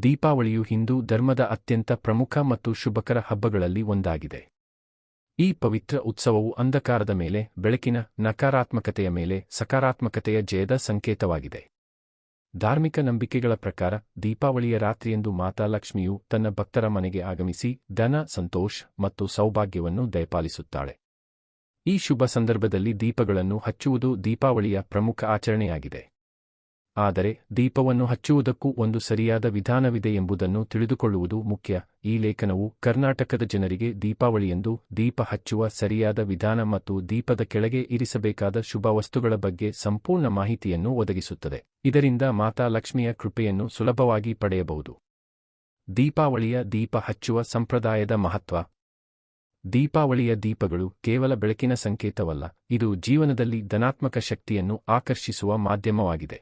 ದೀಪಾವಳಿಯು ಹಿಂದೂ ಧರ್ಮದ ಅತ್ಯಂತ ಪ್ರಮುಖ ಮತ್ತು ಶುಭಕರ ಹಬ್ಬಗಳಲ್ಲಿ ಒಂದಾಗಿದೆ. ಈ ಪವಿತ್ರ ಉತ್ಸವವು ಅಂಧಕಾರದ ಮೇಲೆ ಬೆಳಕಿನ, ನಕಾರಾತ್ಮಕತೆಯ ಮೇಲೆ ಸಕಾರಾತ್ಮಕತೆಯ ಜಯದ ಸಂಕೇತವಾಗಿದೆ. ಧಾರ್ಮಿಕ ನಂಬಿಕೆಗಳ ಪ್ರಕಾರ ದೀಪಾವಳಿಯ ರಾತ್ರಿಯಂದು ಮಾತಾ ಲಕ್ಷ್ಮಿಯು ತನ್ನ ಭಕ್ತರ ಮನೆಗೆ ಆಗಮಿಸಿ ಧನ, ಸಂತೋಷ ಮತ್ತು ಸೌಭಾಗ್ಯವನ್ನು ದಯಪಾಲಿಸುತ್ತಾಳೆ. ಈ ಶುಭ ಸಂದರ್ಭದಲ್ಲಿ ದೀಪಗಳನ್ನು ಹಚ್ಚುವುದು ದೀಪಾವಳಿಯ ಪ್ರಮುಖ ಆಚರಣೆಯಾಗಿದೆ. ಆದರೆ ದೀಪವನ್ನು ಹಚ್ಚುವುದಕ್ಕೂ ಒಂದು ಸರಿಯಾದ ವಿಧಾನವಿದೆ ಎಂಬುದನ್ನು ತಿಳಿದುಕೊಳ್ಳುವುದು ಮುಖ್ಯ. ಈ ಲೇಖನವು ಕರ್ನಾಟಕದ ಜನರಿಗೆ ದೀಪಾವಳಿಯಂದು ದೀಪ ಹಚ್ಚುವ ಸರಿಯಾದ ವಿಧಾನ ಮತ್ತು ದೀಪದ ಕೆಳಗೆ ಇರಿಸಬೇಕಾದ ಶುಭ ವಸ್ತುಗಳ ಬಗ್ಗೆ ಸಂಪೂರ್ಣ ಮಾಹಿತಿಯನ್ನು ಒದಗಿಸುತ್ತದೆ. ಇದರಿಂದ ಮಾತಾ ಲಕ್ಷ್ಮಿಯ ಕೃಪೆಯನ್ನು ಸುಲಭವಾಗಿ ಪಡೆಯಬಹುದು. ದೀಪಾವಳಿಯ ದೀಪ ಹಚ್ಚುವ ಸಂಪ್ರದಾಯದ ಮಹತ್ವ. ದೀಪಾವಳಿಯ ದೀಪಗಳು ಕೇವಲ ಬೆಳಕಿನ ಸಂಕೇತವಲ್ಲ, ಇದು ಜೀವನದಲ್ಲಿ ಧನಾತ್ಮಕ ಶಕ್ತಿಯನ್ನು ಆಕರ್ಷಿಸುವ ಮಾಧ್ಯಮವಾಗಿದೆ.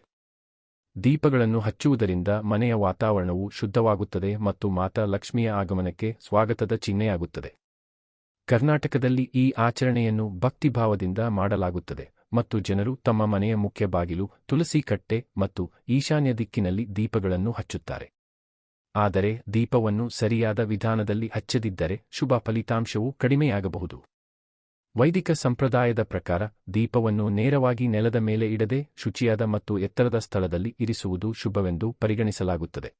ದೀಪಗಳನ್ನು ಹಚ್ಚುವುದರಿಂದ ಮನೆಯ ವಾತಾವರಣವು ಶುದ್ಧವಾಗುತ್ತದೆ ಮತ್ತು ಮಾತಾ ಲಕ್ಷ್ಮಿಯ ಆಗಮನಕ್ಕೆ ಸ್ವಾಗತದ ಚಿಹ್ನೆಯಾಗುತ್ತದೆ. ಕರ್ನಾಟಕದಲ್ಲಿ ಈ ಆಚರಣೆಯನ್ನು ಭಕ್ತಿಭಾವದಿಂದ ಮಾಡಲಾಗುತ್ತದೆ ಮತ್ತು ಜನರು ತಮ್ಮ ಮನೆಯ ಮುಖ್ಯ ಬಾಗಿಲು, ತುಳಸಿ ಕಟ್ಟೆ ಮತ್ತು ಈಶಾನ್ಯ ದಿಕ್ಕಿನಲ್ಲಿ ದೀಪಗಳನ್ನು ಹಚ್ಚುತ್ತಾರೆ. ಆದರೆ ದೀಪವನ್ನು ಸರಿಯಾದ ವಿಧಾನದಲ್ಲಿ ಹಚ್ಚದಿದ್ದರೆ ಶುಭ ಫಲಿತಾಂಶವು ಕಡಿಮೆಯಾಗಬಹುದು. ವೈದಿಕ ಸಂಪ್ರದಾಯದ ಪ್ರಕಾರ ದೀಪವನ್ನು ನೇರವಾಗಿ ನೆಲದ ಮೇಲೆ ಇಡದೆ ಶುಚಿಯಾದ ಮತ್ತು ಎತ್ತರದ ಸ್ಥಳದಲ್ಲಿ ಇರಿಸುವುದು ಶುಭವೆಂದು ಪರಿಗಣಿಸಲಾಗುತ್ತದೆ.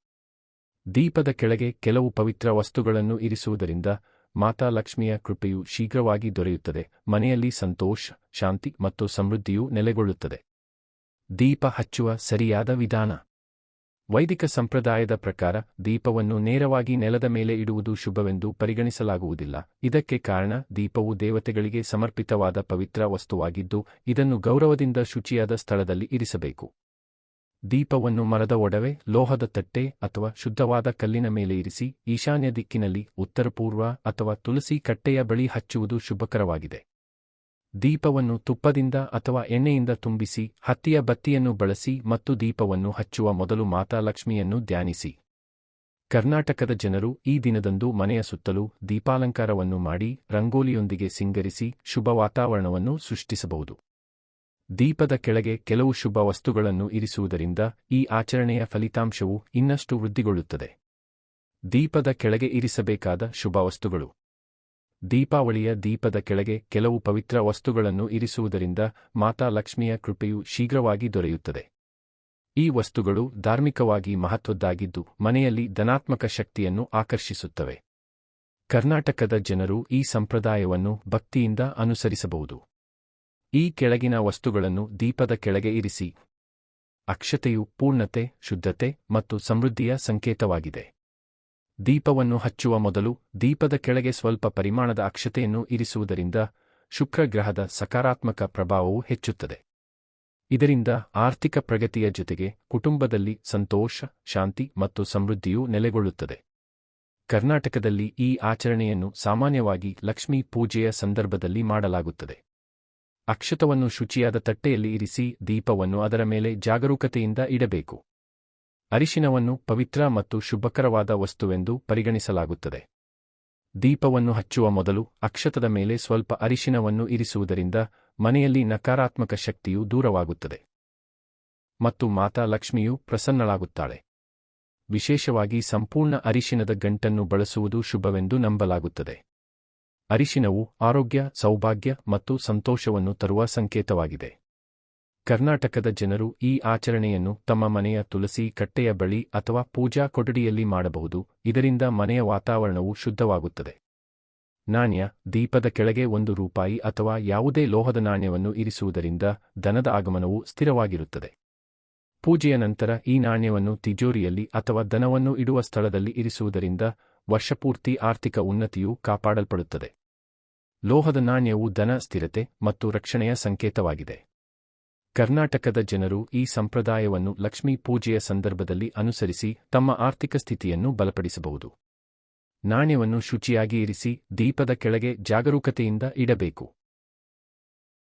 ದೀಪದ ಕೆಳಗೆ ಕೆಲವು ಪವಿತ್ರ ವಸ್ತುಗಳನ್ನು ಇರಿಸುವುದರಿಂದ ಮಾತಾ ಲಕ್ಷ್ಮಿಯ ಕೃಪೆಯು ಶೀಘ್ರವಾಗಿ ದೊರೆಯುತ್ತದೆ, ಮನೆಯಲ್ಲಿ ಸಂತೋಷ, ಶಾಂತಿ ಮತ್ತು ಸಮೃದ್ಧಿಯು ನೆಲೆಗೊಳ್ಳುತ್ತದೆ. ದೀಪ ಹಚ್ಚುವ ಸರಿಯಾದ ವಿಧಾನ. ವೈದಿಕ ಸಂಪ್ರದಾಯದ ಪ್ರಕಾರ ದೀಪವನ್ನು ನೇರವಾಗಿ ನೆಲದ ಮೇಲೆ ಇಡುವುದು ಶುಭವೆಂದು ಪರಿಗಣಿಸಲಾಗುವುದಿಲ್ಲ. ಇದಕ್ಕೆ ಕಾರಣ ದೀಪವು ದೇವತೆಗಳಿಗೆ ಸಮರ್ಪಿತವಾದ ಪವಿತ್ರ ವಸ್ತುವಾಗಿದ್ದು, ಇದನ್ನು ಗೌರವದಿಂದ ಶುಚಿಯಾದ ಸ್ಥಳದಲ್ಲಿ ಇರಿಸಬೇಕು. ದೀಪವನ್ನು ಮರದ ಒಡವೆ, ಲೋಹದ ತಟ್ಟೆ ಅಥವಾ ಶುದ್ಧವಾದ ಕಲ್ಲಿನ ಮೇಲೆ ಇರಿಸಿ ಈಶಾನ್ಯ ದಿಕ್ಕಿನಲ್ಲಿ, ಉತ್ತರಪೂರ್ವ ಅಥವಾ ತುಳಸಿ ಕಟ್ಟೆಯ ಬಳಿ ಹಚ್ಚುವುದು ಶುಭಕರವಾಗಿದೆ. ದೀಪವನ್ನು ತುಪ್ಪದಿಂದ ಅಥವಾ ಎಣ್ಣೆಯಿಂದ ತುಂಬಿಸಿ, ಹತ್ತಿಯ ಬತ್ತಿಯನ್ನು ಬಳಸಿ ಮತ್ತು ದೀಪವನ್ನು ಹಚ್ಚುವ ಮೊದಲು ಮಾತಾ ಲಕ್ಷ್ಮಿಯನ್ನು ಧ್ಯಾನಿಸಿ. ಕರ್ನಾಟಕದ ಜನರು ಈ ದಿನದಂದು ಮನೆಯ ಸುತ್ತಲೂ ದೀಪಾಲಂಕಾರವನ್ನು ಮಾಡಿ ರಂಗೋಲಿಯೊಂದಿಗೆ ಸಿಂಗರಿಸಿ ಶುಭ ವಾತಾವರಣವನ್ನು ಸೃಷ್ಟಿಸಬಹುದು. ದೀಪದ ಕೆಳಗೆ ಕೆಲವು ಶುಭ ವಸ್ತುಗಳನ್ನು ಇರಿಸುವುದರಿಂದ ಈ ಆಚರಣೆಯ ಫಲಿತಾಂಶವು ಇನ್ನಷ್ಟು ವೃದ್ಧಿಗೊಳ್ಳುತ್ತದೆ. ದೀಪದ ಕೆಳಗೆ ಇರಿಸಬೇಕಾದ ಶುಭ ವಸ್ತುಗಳು. ದೀಪಾವಳಿಯ ದೀಪದ ಕೆಳಗೆ ಕೆಲವು ಪವಿತ್ರ ವಸ್ತುಗಳನ್ನು ಇರಿಸುವುದರಿಂದ ಮಾತಾ ಲಕ್ಷ್ಮಿಯ ಕೃಪೆಯು ಶೀಘ್ರವಾಗಿ ದೊರೆಯುತ್ತದೆ. ಈ ವಸ್ತುಗಳು ಧಾರ್ಮಿಕವಾಗಿ ಮಹತ್ವದ್ದಾಗಿದ್ದು ಮನೆಯಲ್ಲಿ ಧನಾತ್ಮಕ ಶಕ್ತಿಯನ್ನು ಆಕರ್ಷಿಸುತ್ತವೆ. ಕರ್ನಾಟಕದ ಜನರು ಈ ಸಂಪ್ರದಾಯವನ್ನು ಭಕ್ತಿಯಿಂದ ಅನುಸರಿಸಬಹುದು. ಈ ಕೆಳಗಿನ ವಸ್ತುಗಳನ್ನು ದೀಪದ ಕೆಳಗೆ ಇರಿಸಿ. ಅಕ್ಷತೆಯು ಪೂರ್ಣತೆ, ಶುದ್ಧತೆ ಮತ್ತು ಸಮೃದ್ಧಿಯ ಸಂಕೇತವಾಗಿದೆ. ದೀಪವನ್ನು ಹಚ್ಚುವ ಮೊದಲು ದೀಪದ ಕೆಳಗೆ ಸ್ವಲ್ಪ ಪರಿಮಾಣದ ಅಕ್ಷತೆಯನ್ನು ಇರಿಸುವುದರಿಂದ ಶುಕ್ರ ಗ್ರಹದ ಸಕಾರಾತ್ಮಕ ಪ್ರಭಾವವು ಹೆಚ್ಚುತ್ತದೆ. ಇದರಿಂದ ಆರ್ಥಿಕ ಪ್ರಗತಿಯ ಜೊತೆಗೆ ಕುಟುಂಬದಲ್ಲಿ ಸಂತೋಷ, ಶಾಂತಿ ಮತ್ತು ಸಮೃದ್ಧಿಯು ನೆಲೆಗೊಳ್ಳುತ್ತದೆ. ಕರ್ನಾಟಕದಲ್ಲಿ ಈ ಆಚರಣೆಯನ್ನು ಸಾಮಾನ್ಯವಾಗಿ ಲಕ್ಷ್ಮೀ ಪೂಜೆಯ ಸಂದರ್ಭದಲ್ಲಿ ಮಾಡಲಾಗುತ್ತದೆ. ಅಕ್ಷತವನ್ನು ಶುಚಿಯಾದ ತಟ್ಟೆಯಲ್ಲಿ ಇರಿಸಿ ದೀಪವನ್ನು ಅದರ ಮೇಲೆ ಜಾಗರೂಕತೆಯಿಂದ ಇಡಬೇಕು. ಅರಿಶಿನವನ್ನು ಪವಿತ್ರ ಮತ್ತು ಶುಭಕರವಾದ ವಸ್ತುವೆಂದು ಪರಿಗಣಿಸಲಾಗುತ್ತದೆ. ದೀಪವನ್ನು ಹಚ್ಚುವ ಮೊದಲು ಅಕ್ಷತದ ಮೇಲೆ ಸ್ವಲ್ಪ ಅರಿಶಿನವನ್ನು ಇರಿಸುವುದರಿಂದ ಮನೆಯಲ್ಲಿ ನಕಾರಾತ್ಮಕ ಶಕ್ತಿಯು ದೂರವಾಗುತ್ತದೆ ಮತ್ತು ಮಾತಾ ಲಕ್ಷ್ಮಿಯು ಪ್ರಸನ್ನಳಾಗುತ್ತಾಳೆ. ವಿಶೇಷವಾಗಿ ಸಂಪೂರ್ಣ ಅರಿಶಿನದ ಗಂಟನ್ನು ಬಳಸುವುದು ಶುಭವೆಂದು ನಂಬಲಾಗುತ್ತದೆ. ಅರಿಶಿನವು ಆರೋಗ್ಯ, ಸೌಭಾಗ್ಯ ಮತ್ತು ಸಂತೋಷವನ್ನು ತರುವ ಸಂಕೇತವಾಗಿದೆ. ಕರ್ನಾಟಕದ ಜನರು ಈ ಆಚರಣೆಯನ್ನು ತಮ್ಮ ಮನೆಯ ತುಳಸಿ ಕಟ್ಟೆಯ ಬಳಿ ಅಥವಾ ಪೂಜಾ ಕೊಠಡಿಯಲ್ಲಿ ಮಾಡಬಹುದು, ಇದರಿಂದ ಮನೆಯ ವಾತಾವರಣವು ಶುದ್ಧವಾಗುತ್ತದೆ. ನಾಣ್ಯ. ದೀಪದ ಕೆಳಗೆ ₹1 ಅಥವಾ ಯಾವುದೇ ಲೋಹದ ನಾಣ್ಯವನ್ನು ಇರಿಸುವುದರಿಂದ ಧನದ ಆಗಮನವು ಸ್ಥಿರವಾಗಿರುತ್ತದೆ. ಪೂಜೆಯ ನಂತರ ಈ ನಾಣ್ಯವನ್ನು ತಿಜೋರಿಯಲ್ಲಿ ಅಥವಾ ಧನವನ್ನು ಇಡುವ ಸ್ಥಳದಲ್ಲಿ ಇರಿಸುವುದರಿಂದ ವರ್ಷಪೂರ್ತಿ ಆರ್ಥಿಕ ಉನ್ನತಿಯು ಕಾಪಾಡಲ್ಪಡುತ್ತದೆ. ಲೋಹದ ನಾಣ್ಯವು ಧನ, ಸ್ಥಿರತೆ ಮತ್ತು ರಕ್ಷಣೆಯ ಸಂಕೇತವಾಗಿದೆ. ಕರ್ನಾಟಕದ ಜನರು ಈ ಸಂಪ್ರದಾಯವನ್ನು ಲಕ್ಷ್ಮೀ ಪೂಜೆಯ ಸಂದರ್ಭದಲ್ಲಿ ಅನುಸರಿಸಿ ತಮ್ಮ ಆರ್ಥಿಕ ಸ್ಥಿತಿಯನ್ನು ಬಲಪಡಿಸಬಹುದು. ನಾಣ್ಯವನ್ನು ಶುಚಿಯಾಗಿ ಇರಿಸಿ ದೀಪದ ಕೆಳಗೆ ಜಾಗರೂಕತೆಯಿಂದ ಇಡಬೇಕು.